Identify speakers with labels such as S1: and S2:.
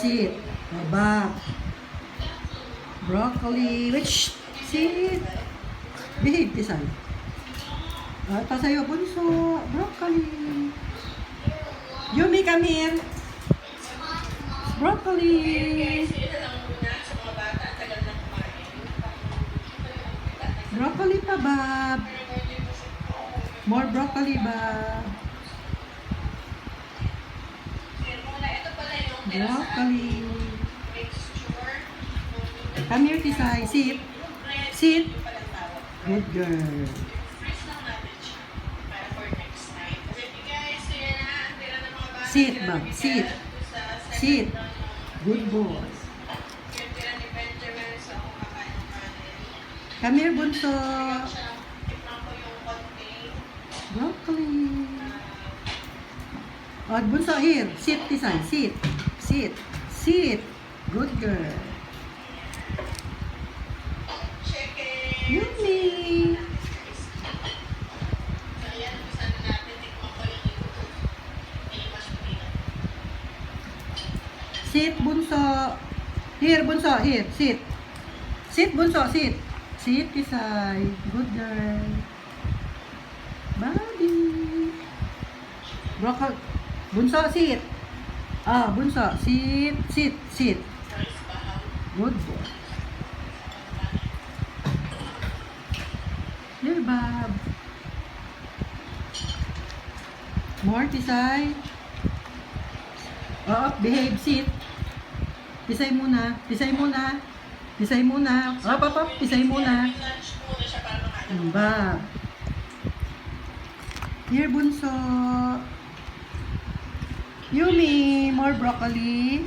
S1: Sit. Back. Broccoli. Which? Sit. Behave, Tisay. Ito sa'yo, bunso. Broccoli. Yummeeey, come here. Broccoli. Broccoli pa, Bob. More broccoli, Bob. Broccoli. Come here, Tisay. Sit. Sit. Good girl. Sit, Bob. Sit. Sit. Good boy. Come here, bunso. Broccoli. Oh, bunso, here. Sit, Tisay. Sit. Sit. Sit. Good girl. Yummeeey. Sit, bunso. Here, bunso. Here. Sit. Sit, bunso. Sit. Sit, Tisay. Good girl. Bobby. Broccoli. Bunso, sit. Bunso. Sit. Sit. Sit. Good boy. Here, Bob. More, Tisay. Behave. Sit. Tisay muna. Tisay muna. Tisay muna. Tisay muna. Bob. Here, bunso. Yummeeey. More broccoli.